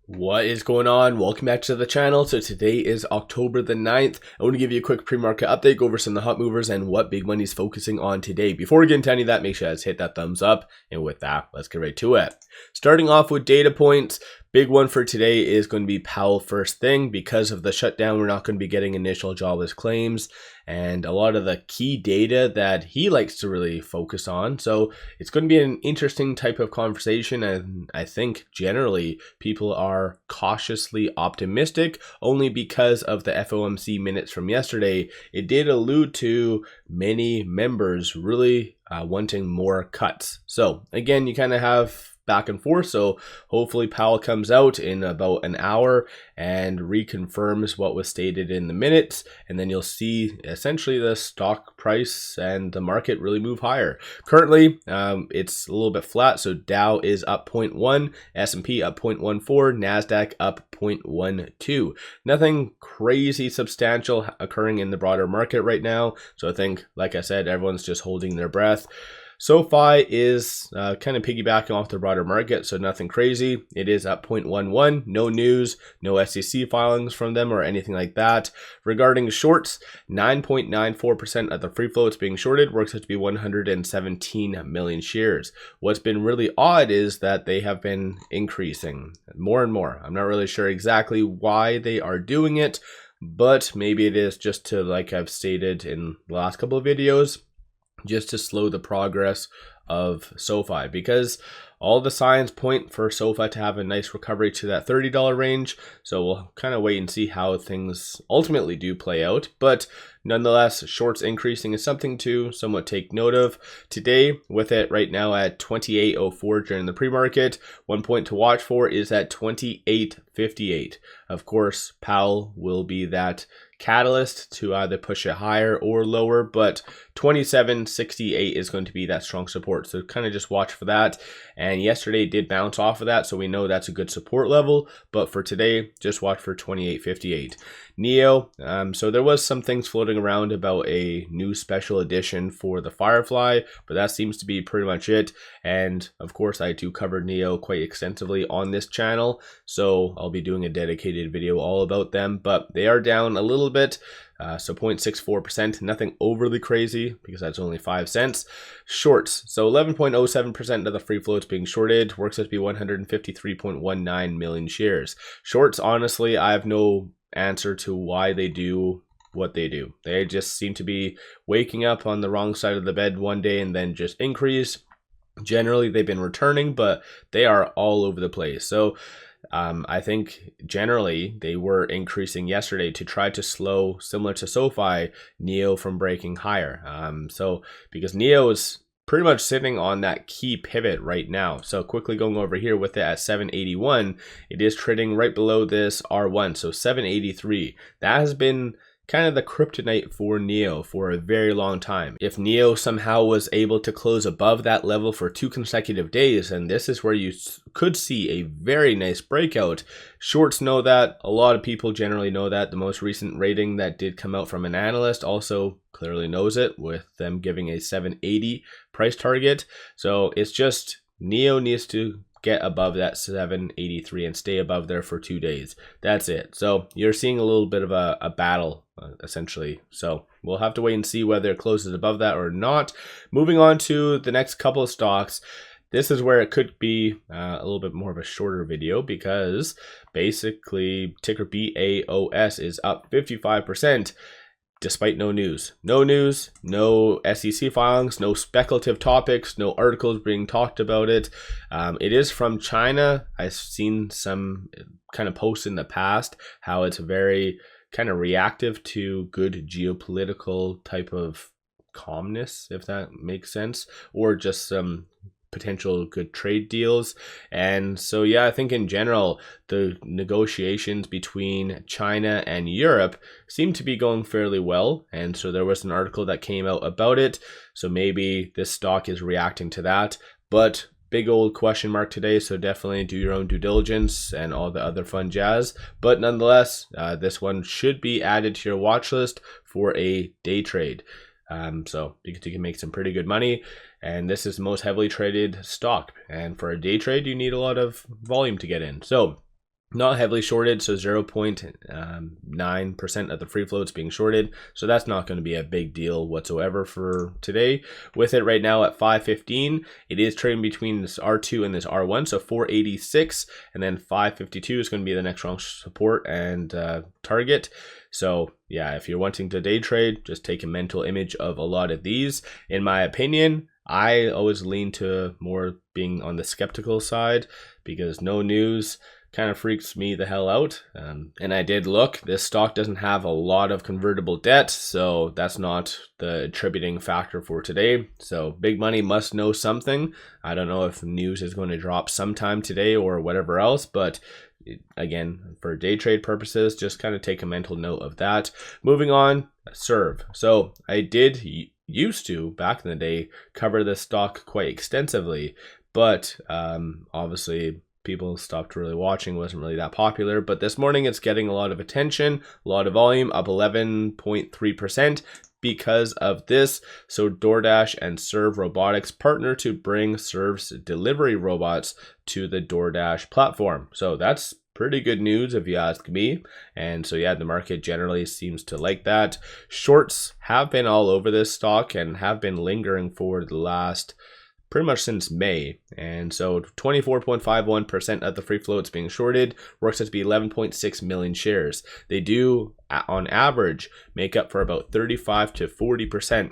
What is going on? Welcome back to the channel. So today is October the 9th. I want to give you a quick pre-market update, go over some of the hot movers and what big money is focusing on today. Before we get into any of that, make sure you guys hit that thumbs up. And with that, let's get right to it. Starting off with data points, big one for today is going to be Powell first thing. Because of the shutdown, we're not going to be getting initial jobless claims and a lot of the key data that he likes to really focus on. So it's going to be an interesting type of conversation, and I think generally people are cautiously optimistic only because of the FOMC minutes from yesterday. It did allude to many members really wanting more cuts. So again, you kind of have back and forth. So hopefully Powell comes out in about an hour and reconfirms what was stated in the minutes, and then you'll see essentially the stock price and the market really move higher. Currently, it's a little bit flat. So Dow is up 0.1, S&P up 0.14, NASDAQ up 0.12. Nothing crazy substantial occurring in the broader market right now. So I think, like I said, everyone's just holding their breath. SoFi is kind of piggybacking off the broader market, so nothing crazy. It is up 0.11, no news, no SEC filings from them or anything like that. Regarding shorts, 9.94% of the free float is being shorted, works out to be 117 million shares. What's been really odd is that they have been increasing more and more. I'm not really sure exactly why they are doing it, but maybe it is just to, like I've stated in the last couple of videos, just to slow the progress of SoFi, because all the signs point for SoFi to have a nice recovery to that $30 range. So we'll kind of wait and see how things ultimately do play out. But nonetheless, shorts increasing is something to somewhat take note of. Today, with it right now at 28.04 during the pre-market, one point to watch for is at 28.58. Of course, Powell will be that catalyst to either push it higher or lower, but 27.68 is going to be that strong support. So kind of just watch for that. And yesterday it did bounce off of that, so we know that's a good support level. But for today, just watch for 28.58. NIO, so there was some things floating around about a new special edition for the Firefly, but that seems to be pretty much it. And of course, I do cover NIO quite extensively on this channel, so I'll be doing a dedicated video all about them. But they are down a little bit. So 0.64%, nothing overly crazy because that's only 5 cents. Shorts, so 11.07% of the free float's being shorted, works out to be 153.19 million shares. Shorts, honestly, I have no answer to why they do what they do. They just seem to be waking up on the wrong side of the bed one day and then just increase. Generally, they've been returning, but they are all over the place. So I think generally they were increasing yesterday to try to slow, similar to SoFi, NIO from breaking higher. So because NIO is pretty much sitting on that key pivot right now. So quickly going over here with it at 781, it is trading right below this R1. So 783, that has been kind of the kryptonite for NIO for a very long time. If NIO somehow was able to close above that level for 2 consecutive days, and this is where you could see a very nice breakout. Shorts know that, a lot of people generally know that. The most recent rating that did come out from an analyst also clearly knows it, with them giving a 780 price target. So it's just NIO needs to get above that 783 and stay above there for 2 days. That's it. So you're seeing a little bit of a battle essentially. So we'll have to wait and see whether it closes above that or not. Moving on to the next couple of stocks. This is where it could be a little bit more of a shorter video, because basically ticker BAOS is up 55%. Despite no news. No news, no SEC filings, no speculative topics, no articles being talked about it. It is from China. I've seen some kind of posts in the past how it's very kind of reactive to good geopolitical type of calmness, if that makes sense, or just some potential good trade deals. And so yeah, I think in general the negotiations between China and Europe seem to be going fairly well, and so there was an article that came out about it, so maybe this stock is reacting to that. But big old question mark today, so definitely do your own due diligence and all the other fun jazz. But nonetheless, this one should be added to your watch list for a day trade. So because you can make some pretty good money, and this is the most heavily traded stock, and for a day trade you need a lot of volume to get in. So not heavily shorted, so 0.9% of the free float's being shorted, so that's not going to be a big deal whatsoever for today. With it right now at 515, it is trading between this R2 and this R1, so 486, and then 552 is going to be the next strong support and target. So yeah, if you're wanting to day trade, just take a mental image of a lot of these. In my opinion, I always lean to more being on the skeptical side, because no news kind of freaks me the hell out. And I did look, this stock doesn't have a lot of convertible debt, so that's not the attributing factor for today. So big money must know something. I don't know if news is going to drop sometime today or whatever else, but again, for day trade purposes, just kind of take a mental note of that. Moving on, SERV. So I did used to, back in the day, cover this stock quite extensively, but obviously people stopped really watching, wasn't really that popular. But this morning it's getting a lot of attention, a lot of volume, up 11.3% because of this. So DoorDash and SERV Robotics partner to bring SERV's delivery robots to the DoorDash platform. So that's pretty good news if you ask me. And so yeah, the market generally seems to like that. Shorts have been all over this stock and have been lingering for the last pretty much since May. And so 24.51% of the free float's being shorted, works out to be 11.6 million shares. They do on average make up for about 35 to 40%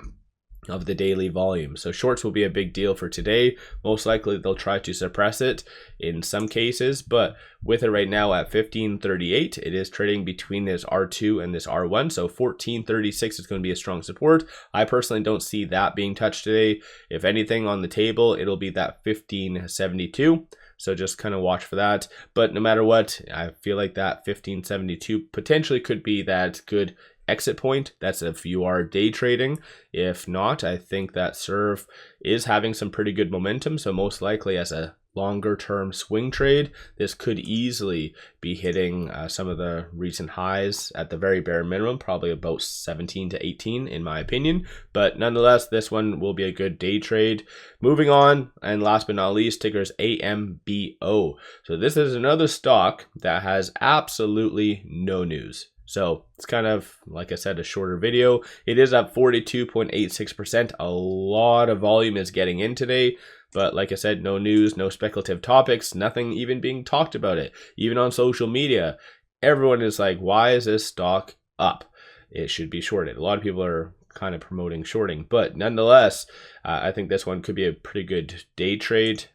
of the daily volume. So shorts will be a big deal for today. Most likely they'll try to suppress it in some cases, but with it right now at 1538, it is trading between this R2 and this R1. So 1436 is going to be a strong support. I personally don't see that being touched today. If anything on the table, it'll be that 1572. So just kind of watch for that. But no matter what, I feel like that 1572 potentially could be that good exit point. That's if you are day trading. If not, I think that SERV is having some pretty good momentum. So most likely as a longer term swing trade, this could easily be hitting some of the recent highs at the very bare minimum, probably about 17 to 18 in my opinion. But nonetheless, this one will be a good day trade. Moving on, and last but not least, ticker's AMBO. So this is another stock that has absolutely no news. So it's kind of, like I said, a shorter video. It is up 42.86%. A lot of volume is getting in today. But like I said, no news, no speculative topics, nothing even being talked about it. Even on social media, everyone is like, why is this stock up? It should be shorted. A lot of people are kind of promoting shorting, but nonetheless, I think this one could be a pretty good day trade.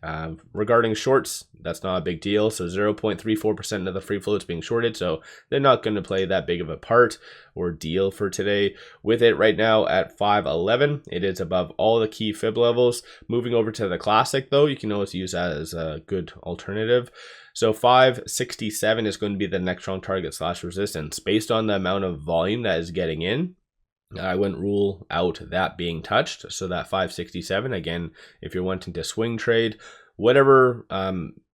Regarding shorts, that's not a big deal. So 0.34% of the free float is being shorted, so they're not going to play that big of a part or deal for today. With it right now at 511, it is above all the key fib levels. Moving over to the classic though, you can always use that as a good alternative. So 567 is going to be the next strong target / resistance. Based on the amount of volume that is getting in, I wouldn't rule out that being touched. So that 567, again, if you're wanting to swing trade, whatever,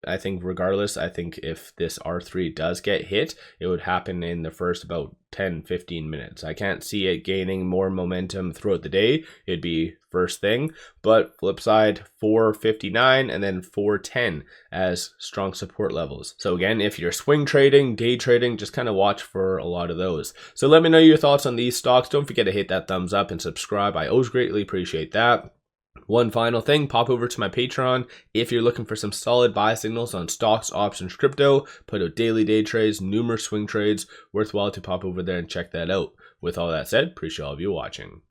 I think regardless, I think if this R3 does get hit, it would happen in the first about 10-15 minutes. I can't see it gaining more momentum throughout the day. It'd be first thing, but flip side, 459 and then 410 as strong support levels. So again, if you're swing trading, day trading, just kind of watch for a lot of those. So let me know your thoughts on these stocks. Don't forget to hit that thumbs up and subscribe. I always greatly appreciate that. One final thing, pop over to my Patreon if you're looking for some solid buy signals on stocks, options, crypto. Put out daily day trades, numerous swing trades. Worthwhile to pop over there and check that out. With all that said, appreciate all of you watching.